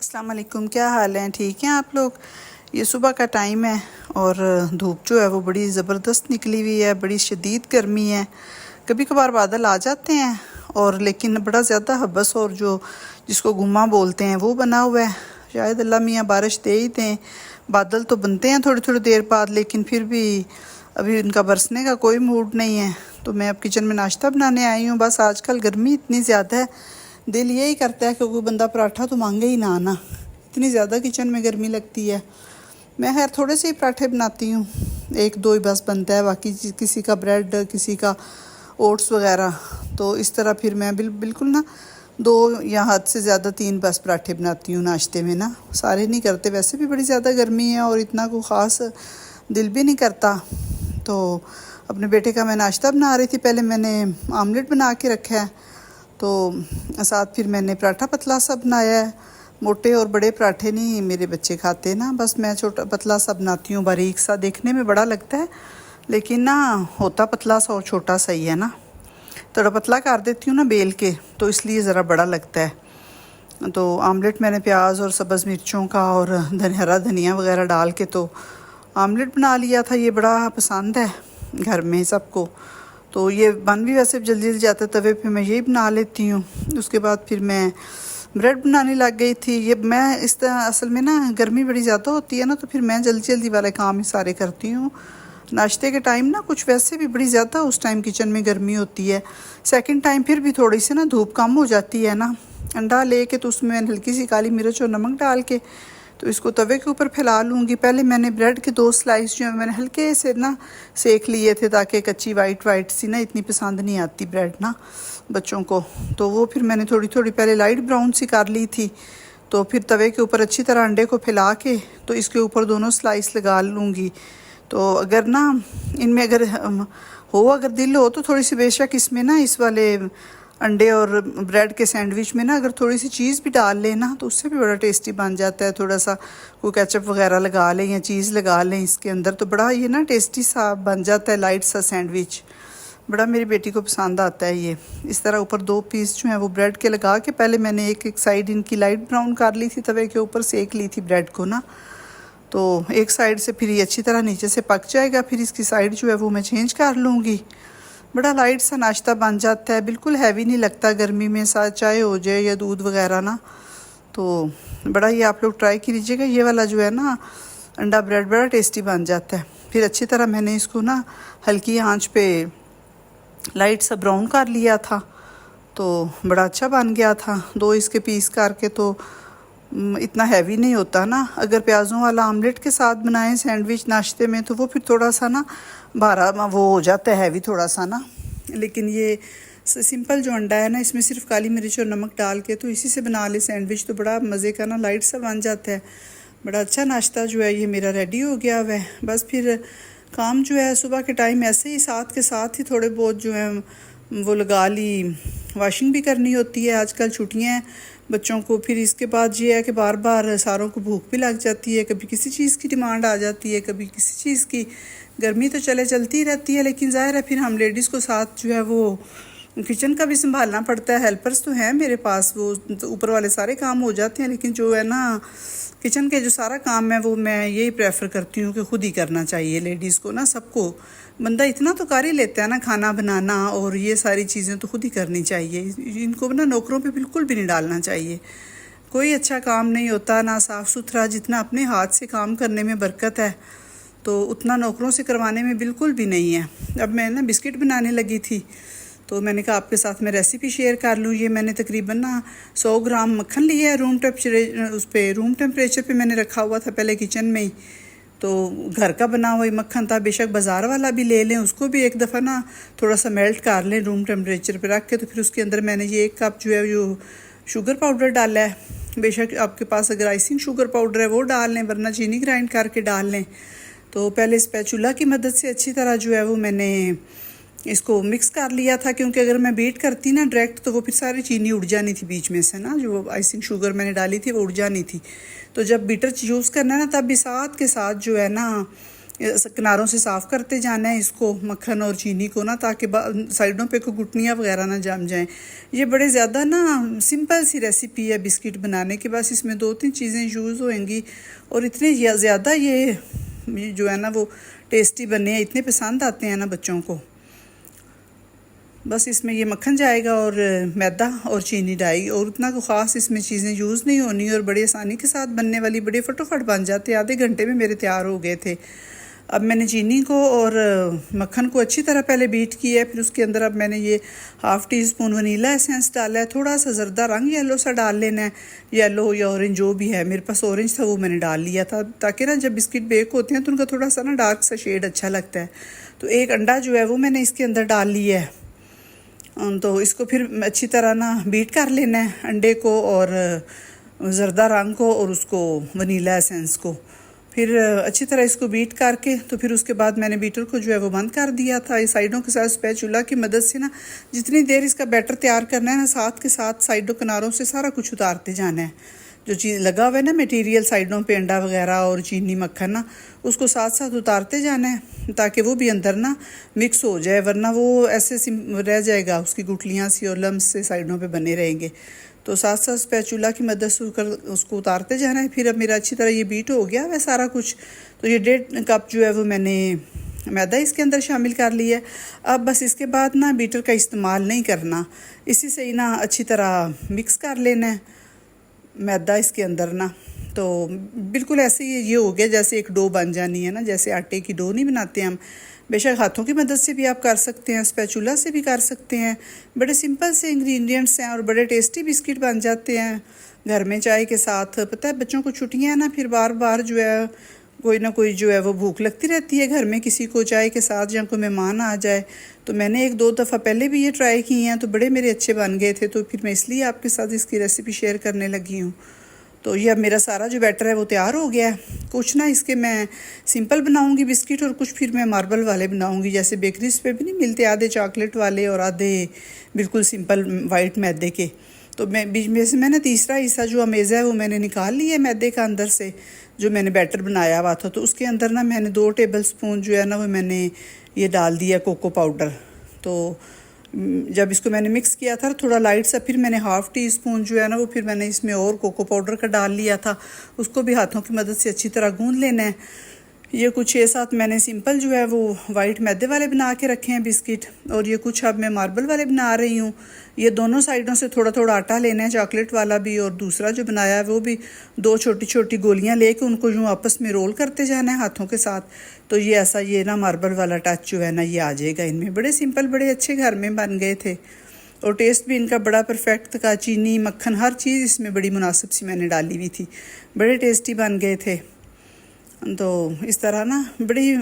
अस्सलाम वालेकुम, क्या हाल है? ठीक हैं आप लोग? ये सुबह का टाइम है और धूप जो है वो बड़ी ज़बरदस्त निकली हुई है, बड़ी शदीद गर्मी है। कभी कभार बादल आ जाते हैं और लेकिन बड़ा ज़्यादा हब्बस और जो जिसको गुम्मा बोलते हैं वो बना हुआ है। शायद अल्लाह मियाँ बारिश दे ही दें। बादल तो बनते हैं थोड़ी थोड़ी देर बाद, लेकिन फिर भी अभी उनका बरसने का कोई मूड नहीं है। तो मैं अब किचन में नाश्ता बनाने आई हूँ। बस आजकल गर्मी इतनी ज़्यादा है, दिल यही करता है कि कोई बंदा पराठा तो मांगे ही ना ना, इतनी ज़्यादा किचन में गर्मी लगती है। मैं खैर थोड़े से ही पराठे बनाती हूँ, एक दो ही बस बनता है, बाकी किसी का ब्रेड, किसी का ओट्स वगैरह। तो इस तरह फिर मैं बिल्कुल ना 2 या हद से ज़्यादा 3 बस पराठे बनाती हूँ नाश्ते में ना, सारे नहीं करते। वैसे भी बड़ी ज़्यादा गर्मी है और इतना कोई ख़ास दिल भी नहीं करता। तो अपने बेटे का मैं नाश्ता बना रही थी। पहले मैंने आमलेट बना के रखा है, तो साथ फिर मैंने पराठा पतला सा बनाया है। मोटे और बड़े पराठे नहीं मेरे बच्चे खाते ना, बस मैं छोटा पतला सा बनाती हूँ, बारीक सा, देखने में बड़ा लगता है लेकिन ना होता पतला सा और छोटा सा ही है ना। थोड़ा पतला कर देती हूँ ना बेल के, तो इसलिए ज़रा बड़ा लगता है। तो आमलेट मैंने प्याज और सब्ज़ मिर्चों का और हरा धनिया वगैरह डाल के तो आमलेट बना लिया था। ये बड़ा पसंद है घर में सबको, तो ये बन भी वैसे जल्दी जल्दी जाता है तवे पे, मैं यही बना लेती हूँ। उसके बाद फिर मैं ब्रेड बनाने लग गई थी। ये मैं इस तरह असल में ना गर्मी बड़ी ज़्यादा होती है ना, तो फिर मैं जल्दी जल्दी वाले काम ही सारे करती हूँ। नाश्ते के टाइम ना कुछ वैसे भी बड़ी ज़्यादा उस टाइम किचन में गर्मी होती है। सेकंड टाइम फिर भी थोड़ी सी ना धूप कम हो जाती है ना। अंडा लेके तो उसमें हल्की सी काली मिर्च और नमक डाल के तो इसको तवे के ऊपर फैला लूँगी। पहले मैंने ब्रेड के 2 स्लाइस जो है मैंने हल्के से ना सेक लिए थे, ताकि कच्ची वाइट सी ना इतनी पसंद नहीं आती ब्रेड ना बच्चों को। तो वो फिर मैंने थोड़ी थोड़ी पहले लाइट ब्राउन सी कर ली थी। तो फिर तवे के ऊपर अच्छी तरह अंडे को फैला के तो इसके ऊपर दोनों स्लाइस लगा लूँगी। तो अगर ना इनमें अगर दिल हो तो थोड़ी सी बेशक इसमें ना इस वाले अंडे और ब्रेड के सैंडविच में ना अगर थोड़ी सी चीज़ भी डाल लें ना, तो उससे भी बड़ा टेस्टी बन जाता है। थोड़ा सा कोई केचप वगैरह लगा लें या चीज़ लगा लें इसके अंदर, तो बड़ा ये ना टेस्टी सा बन जाता है, लाइट सा सैंडविच। बड़ा मेरी बेटी को पसंद आता है ये। इस तरह ऊपर 2 पीस जो हैं वो ब्रेड के लगा के पहले मैंने एक साइड इनकी लाइट ब्राउन कर ली थी, तवे के ऊपर सेक ली थी ब्रेड को ना। तो एक साइड से फिर ये अच्छी तरह नीचे से पक जाएगा, फिर इसकी साइड जो है वो मैं चेंज कर लूँगी। बड़ा लाइट सा नाश्ता बन जाता है, बिल्कुल हैवी नहीं लगता गर्मी में, साथ चाय हो जाए या दूध वगैरह ना। तो बड़ा ये आप लोग ट्राई कीजिएगा, ये वाला जो है ना अंडा ब्रेड बड़ा टेस्टी बन जाता है। फिर अच्छी तरह मैंने इसको ना हल्की आंच पे लाइट सा ब्राउन कर लिया था, तो बड़ा अच्छा बन गया था। 2 इसके पीस करके तो इतना हैवी नहीं होता ना। अगर प्याज़ों वाला आमलेट के साथ बनाएं सैंडविच नाश्ते में तो वो फिर थोड़ा सा ना भारा वो हो जाता है, हैवी थोड़ा सा ना। लेकिन ये सिंपल जो अंडा है ना, इसमें सिर्फ काली मिर्च और नमक डाल के तो इसी से बना ले सैंडविच, तो बड़ा मज़े का ना लाइट सा बन जाता है। बड़ा अच्छा नाश्ता जो है ये मेरा रेडी हो गया हुआ है। बस फिर काम जो है सुबह के टाइम ऐसे ही साथ के साथ ही थोड़े बहुत जो है वो लगा ली। वॉशिंग भी करनी होती है, आजकल छुट्टियां हैं बच्चों को। फिर इसके बाद ये है कि बार बार सारों को भूख भी लग जाती है, कभी किसी चीज़ की डिमांड आ जाती है, कभी किसी चीज़ की। गर्मी तो चलती रहती है, लेकिन ज़ाहिर है फिर हम लेडीज़ को साथ जो है वो किचन का भी संभालना पड़ता है। हेल्पर्स तो हैं मेरे पास, वो तो ऊपर वाले सारे काम हो जाते हैं, लेकिन जो है ना किचन के जो सारा काम है वो मैं यही प्रेफर करती हूँ कि खुद ही करना चाहिए लेडीज़ को ना। सबको बंदा इतना तो कर ही लेता है ना, खाना बनाना और ये सारी चीज़ें तो खुद ही करनी चाहिए। इनको ना नौकरों पे बिल्कुल भी नहीं डालना चाहिए। कोई अच्छा काम नहीं होता ना साफ़ सुथरा, जितना अपने हाथ से काम करने में बरकत है तो उतना नौकरों से करवाने में बिल्कुल भी नहीं है। अब मैं ना बिस्किट बनाने लगी थी, तो मैंने कहा आपके साथ मैं रेसिपी शेयर कर लूँ। ये मैंने तकरीबन ना 100 ग्राम मक्खन लिया है, रूम टेम्परेचर पे मैंने रखा हुआ था पहले किचन में ही। तो घर का बना हुआ मक्खन था, बेशक बाज़ार वाला भी ले लें, उसको भी एक दफ़ा ना थोड़ा सा मेल्ट कर लें रूम टेम्परेचर पे रख के। तो फिर उसके अंदर मैंने ये 1 कप जो है जो शुगर पाउडर डाला है। बेशक आपके पास अगर आइसिंग शुगर पाउडर है वो डाल लें, वरना चीनी ग्राइंड करके डाल लें। तो पहले स्पैचुला की मदद से अच्छी तरह जो है वो मैंने इसको मिक्स कर लिया था, क्योंकि अगर मैं बीट करती ना डायरेक्ट तो वो फिर सारी चीनी उड़ जानी थी बीच में से ना, जो आइसिंग शुगर मैंने डाली थी वो उड़ जानी थी। तो जब बीटर यूज़ करना है ना, तब भी साथ के साथ जो है ना किनारों से साफ़ करते जाना है इसको, मक्खन और चीनी को ना, ताकि साइडों पे कोई गुटनियाँ वगैरह ना जम जाएं। ये बड़े ज़्यादा ना सिंपल सी रेसिपी है बिस्किट बनाने की, बस इसमें 2-3 चीज़ें यूज़ होंगी और इतने ज़्यादा ये जो है ना वो टेस्टी बने हैं, इतने पसंद आते हैं ना बच्चों को। बस इसमें ये मक्खन जाएगा और मैदा और चीनी डाई, और उतना को ख़ास इसमें चीज़ें यूज़ नहीं होनी, और बड़ी आसानी के साथ बनने वाली, बड़े फटोफट बन जाते, आधे घंटे में मेरे तैयार हो गए थे। अब मैंने चीनी को और मक्खन को अच्छी तरह पहले बीट किया है, फिर उसके अंदर अब मैंने ये ½ टी स्पून वनीला एसेंस डाला है, थोड़ा सा ज़रदा रंग येलो सा डाल लेना है, येलो या ऑरेंज जो भी है, मेरे पास ऑरेंज था वो मैंने डाल लिया था, ताकि ना जब बिस्किट बेक होते हैं तो उनका थोड़ा सा ना डार्क सा शेड अच्छा लगता है। तो एक अंडा जो है वो मैंने इसके अंदर डाल लिया है, तो इसको फिर अच्छी तरह ना बीट कर लेना है, अंडे को और ज़रदा रंग को और उसको वनीला एसेंस को, फिर अच्छी तरह इसको बीट करके, तो फिर उसके बाद मैंने बीटर को जो है वो बंद कर दिया था। इस साइडों के साथ स्पैचुला की मदद से ना जितनी देर इसका बैटर तैयार करना है ना, साथ के साथ साइडों किनारों से सारा कुछ उतारते जाना है, जो चीज़ लगा हुआ है ना मटेरियल साइडों पे, अंडा वगैरह और चीनी मक्खन ना, उसको साथ साथ उतारते जाना है ताकि वो भी अंदर ना मिक्स हो जाए, वरना वो ऐसे रह जाएगा, उसकी गुठलियाँ सी और लम्स से साइडों पे बने रहेंगे। तो साथ साथ स्पैचुला की मदद से उसको उतारते जाना है। फिर अब मेरा अच्छी तरह ये बीट हो गया वह सारा कुछ, तो ये 1.5 कप जो है वो मैंने मैदा इसके अंदर शामिल कर लिया है। अब बस इसके बाद ना बीटर का इस्तेमाल नहीं करना, इसी से ही ना अच्छी तरह मिक्स कर लेना है मैदा इसके अंदर ना, तो बिल्कुल ऐसे ये हो गया जैसे एक डो बन जानी है ना, जैसे आटे की डो नहीं बनाते हम। बेशक हाथों की मदद से भी आप कर सकते हैं, स्पैचुला से भी कर सकते हैं, बड़े सिंपल से इंग्रेडिएंट्स हैं और बड़े टेस्टी बिस्किट बन जाते हैं घर में चाय के साथ। पता है बच्चों को छुट्टियां हैं ना, फिर बार बार जो है कोई ना कोई जो है वो भूख लगती रहती है घर में, किसी को चाय के साथ या कोई मेहमान आ जाए। तो मैंने 1-2 दफ़ा पहले भी ये ट्राई की हैं, तो बड़े मेरे अच्छे बन गए थे, तो फिर मैं इसलिए आपके साथ इसकी रेसिपी शेयर करने लगी हूँ। तो ये अब मेरा सारा जो बैटर है वो तैयार हो गया है। कुछ ना इसके मैं सिंपल बनाऊंगी बिस्किट और कुछ फिर मैं मार्बल वाले बनाऊंगी, जैसे बेकरीज पे भी नहीं मिलते, आधे चॉकलेट वाले और आधे बिल्कुल सिंपल वाइट मैदे के। तो मैं बीच में से मैंने तीसरा हिस्सा जो अमेज़ा है वो मैंने निकाल लिया मैदे का अंदर से, जो मैंने बैटर बनाया हुआ था। तो उसके अंदर ना मैंने 2 टेबल स्पून जो है ना वो मैंने ये डाल दिया कोको पाउडर। तो जब इसको मैंने मिक्स किया था थोड़ा लाइट सा, फिर मैंने ½ टी स्पून जो है ना वो फिर मैंने इसमें और कोको पाउडर का डाल लिया था, उसको भी हाथों की मदद से अच्छी तरह गूंद लेना है। ये कुछ 6-7 मैंने सिंपल जो है वो वाइट मैदे वाले बना के रखे हैं बिस्किट, और ये कुछ अब मैं मार्बल वाले बना रही हूँ। ये दोनों साइडों से थोड़ा थोड़ा आटा लेना है, चॉकलेट वाला भी और दूसरा जो बनाया है वो भी। 2 छोटी छोटी गोलियाँ लेके उनको यूँ आपस में रोल करते जाना है हाथों के साथ, तो ये ऐसा ये ना मार्बल वाला टच जो है ना ये आ जाएगा इनमें। बड़े सिंपल बड़े अच्छे घर में बन गए थे, और टेस्ट भी इनका बड़ा परफेक्ट था, चीनी मक्खन हर चीज़ इसमें बड़ी मुनासिब सी मैंने डाली हुई थी, बड़े टेस्टी बन गए थे। तो इस तरह ना बड़ी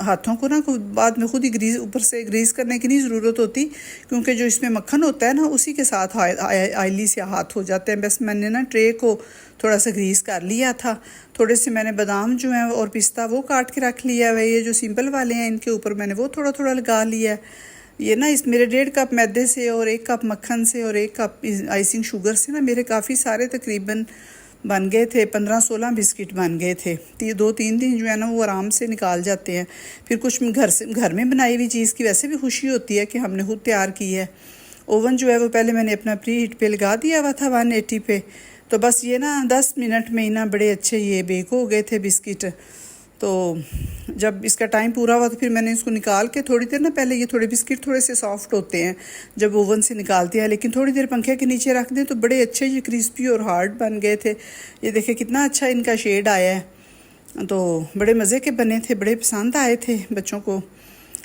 हाथों को ना बाद में खुद ही ग्रीस ऊपर से ग्रीस करने की नहीं ज़रूरत होती, क्योंकि जो इसमें मक्खन होता है ना उसी के साथ आयली से हाथ हो जाते हैं। बस मैंने ना ट्रे को थोड़ा सा ग्रीस कर लिया था, थोड़े से मैंने बादाम जो हैं और पिस्ता वो काट के रख लिया है। ये जो सिंपल वाले हैं इनके ऊपर मैंने वो थोड़ा थोड़ा लगा लिया है। ये ना इस मेरे 1.5 कप मैदे से और 1 कप मक्खन से और 1 कप आइसिंग शुगर से ना मेरे काफ़ी सारे तकरीबन बन गए थे, 15-16 बिस्किट बन गए थे। 2-3 दिन जो है ना वो आराम से निकाल जाते हैं। फिर कुछ घर में बनाई हुई चीज़ की वैसे भी खुशी होती है कि हमने खुद तैयार की है। ओवन जो है वो पहले मैंने अपना प्री हीट पे लगा दिया हुआ था 180 पे, तो बस ये ना 10 मिनट में ही ना बड़े अच्छे ये बेक हो गए थे बिस्किट। तो जब इसका टाइम पूरा हुआ तो फिर मैंने इसको निकाल के थोड़ी देर ना, पहले ये थोड़े बिस्किट थोड़े से सॉफ्ट होते हैं जब ओवन से निकालते हैं, लेकिन थोड़ी देर पंखे के नीचे रख दें तो बड़े अच्छे ये क्रिस्पी और हार्ड बन गए थे। ये देखिए कितना अच्छा इनका शेड आया है, तो बड़े मज़े के बने थे, बड़े पसंद आए थे बच्चों को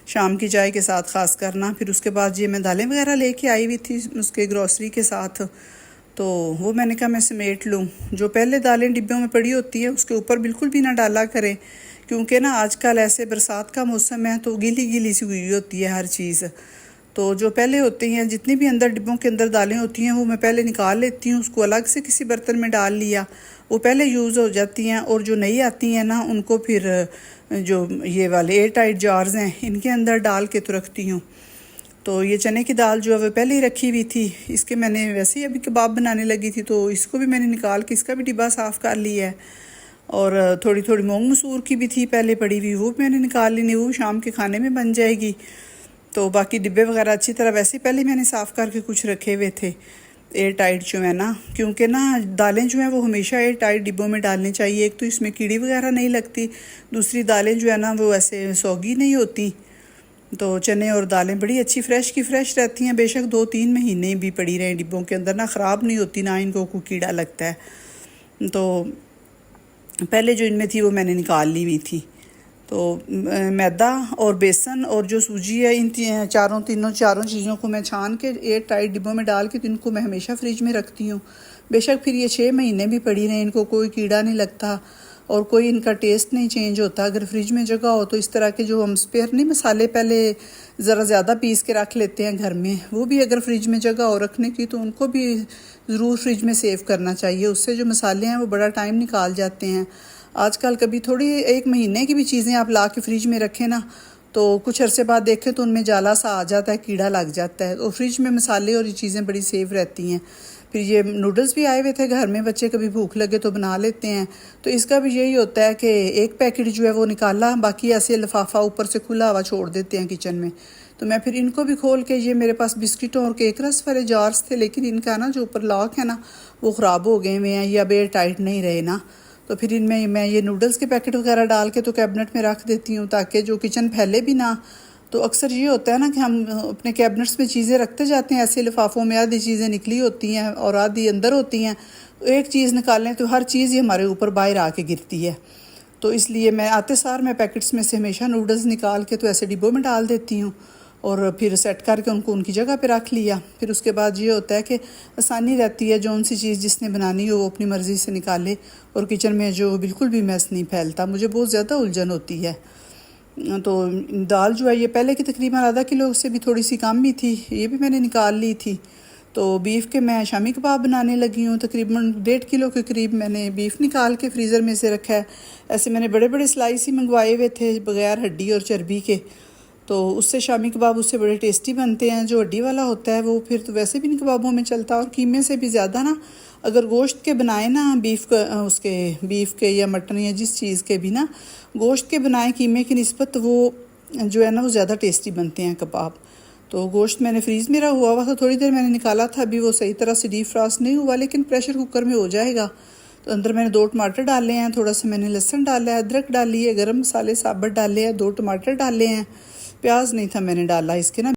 शाम की चाय के साथ ख़ास करना। फिर उसके बाद ये मैं दालें वगैरह लेके आई हुई थी उसके ग्रॉसरी के साथ, तो वो मैंने कहा मैं समेट लूँ। जो पहले दालें डिब्बों में पड़ी होती है उसके ऊपर बिल्कुल भी ना डाला करें, क्योंकि ना आजकल ऐसे बरसात का मौसम है तो गीली गीली सी हुई होती है हर चीज़। तो जो पहले होती हैं जितनी भी अंदर डिब्बों के अंदर दालें होती हैं वो मैं पहले निकाल लेती हूँ, उसको अलग से किसी बर्तन में डाल लिया, वो पहले यूज़ हो जाती हैं। और जो नई आती हैं ना उनको फिर जो ये वाले एयर टाइट जार्स हैं इनके अंदर डाल के तो रखती हूँ। तो ये चने की दाल जो है वो पहले ही रखी हुई थी, इसके मैंने वैसे ही अभी कबाब बनाने लगी थी तो इसको भी मैंने निकाल के इसका भी डिब्बा साफ़ कर लिया है। और थोड़ी थोड़ी मूंग मसूर की भी थी पहले पड़ी हुई, वो भी मैंने निकाल ली, नहीं वो शाम के खाने में बन जाएगी। तो बाकी डिब्बे वगैरह अच्छी तरह वैसे पहले मैंने साफ़ करके कुछ रखे हुए थे एयर टाइट जो है ना, क्योंकि ना दालें जो हैं वो हमेशा एयर टाइट डिब्बों में डालनी चाहिए। एक तो इसमें कीड़ी वगैरह नहीं लगती, दूसरी दालें जो है ना वो ऐसे सौगी नहीं होती। तो चने और दालें बड़ी अच्छी फ्रेश की फ्रेश रहती हैं, बेशक 2-3 महीने भी पड़ी रहें डिब्बों के अंदर ना, ख़राब नहीं होती, ना इनको कोई कीड़ा लगता है। तो पहले जो इनमें थी वो मैंने निकाल ली हुई थी। तो मैदा और बेसन और जो सूजी है, इन चारों चीज़ों को मैं छान के एयर टाइट डिब्बों में डाल के तो इनको मैं हमेशा फ्रिज में रखती हूँ। बेशक फिर ये 6 महीने भी पड़ी रहें, इनको कोई कीड़ा नहीं लगता और कोई इनका टेस्ट नहीं चेंज होता। अगर फ्रिज में जगह हो तो इस तरह के जो हम स्पेयर नहीं मसाले पहले ज़रा ज़्यादा पीस के रख लेते हैं घर में, वो भी अगर फ्रिज में जगह हो रखने की तो उनको भी ज़रूर फ्रिज में सेव करना चाहिए। उससे जो मसाले हैं वो बड़ा टाइम निकाल जाते हैं। आजकल कभी थोड़ी 1 महीने की भी चीज़ें आप ला के फ्रिज में रखें ना, तो कुछ अरसे बाद देखें तो उनमें जाला सा आ जाता है, कीड़ा लग जाता है। और फ्रिज में मसाले और ये चीज़ें बड़ी सेफ रहती हैं। फिर ये नूडल्स भी आए हुए थे घर में, बच्चे कभी भूख लगे तो बना लेते हैं। तो इसका भी यही होता है कि एक पैकेट जो है वो निकाला, बाकी ऐसे लिफाफा ऊपर से खुला हुआ छोड़ देते हैं किचन में। तो मैं फिर इनको भी खोल के, ये मेरे पास बिस्किटों और केक रस वाले जार्स थे, लेकिन इनका ना जो ऊपर लॉक है ना वो ख़राब हो गए हुए हैं या एयर टाइट नहीं रहे ना, तो फिर इनमें मैं ये नूडल्स के पैकेट वगैरह डाल के तो कैबिनेट में रख देती हूँ ताकि जो किचन फैले भी ना। तो अक्सर ये होता है ना कि हम अपने कैबिनेट्स में चीज़ें रखते जाते हैं ऐसे लिफाफों में, आधी चीज़ें निकली होती हैं और आधी अंदर होती हैं। तो एक चीज़ निकालें तो हर चीज़ ही हमारे ऊपर बाहर आके गिरती है। तो इसलिए मैं आते सार मैं पैकेट्स में से हमेशा नूडल्स निकाल के तो ऐसे डिब्बों में डाल देती हूँ और फिर सेट करके उनको उनकी जगह पे रख लिया। फिर उसके बाद ये होता है कि आसानी रहती है, जो उनसी चीज़ जिसने बनानी हो वो अपनी मर्ज़ी से निकाले और किचन में जो बिल्कुल भी मैस नहीं फैलता। मुझे बहुत ज़्यादा उलझन होती है। तो दाल जो है ये पहले की तकरीबन आधा किलो से भी थोड़ी सी कम ही थी, ये भी मैंने निकाल ली थी। तो बीफ के मैं शामी कबाब बनाने लगी हूँ। तकरीबन 1.5 किलो के करीब मैंने बीफ निकाल के फ्रीज़र में से रखा है। ऐसे मैंने बड़े बड़े स्लाइस ही मंगवाए हुए थे बग़ैर हड्डी और चर्बी के, तो उससे शामी कबाब उससे बड़े टेस्टी बनते हैं। जो हड्डी वाला होता है वो फिर तो वैसे भी नहीं कबाबों में चलता, और कीमे से भी ज़्यादा ना अगर गोश्त के बनाए ना, बीफ के या मटन या जिस चीज़ के भी ना गोश्त के बनाए कीमे की निस्बत, वो जो है ना वो ज़्यादा टेस्टी बनते हैं कबाब। तो गोश्त मैंने फ्रीज़ में रखा हुआ था, थोड़ी देर मैंने निकाला था, अभी वो सही तरह से डीप फ्रास्ट नहीं हुआ, लेकिन प्रेशर कुकर में हो जाएगा। तो अंदर मैंने 2 टमाटर डाले हैं, थोड़ा सा मैंने लहसुन डाला है, अदरक डाली है, गरम मसाले साबुत डाले हैं, 2 टमाटर डाले हैं, प्याज नहीं था मैंने डाला इसके ना।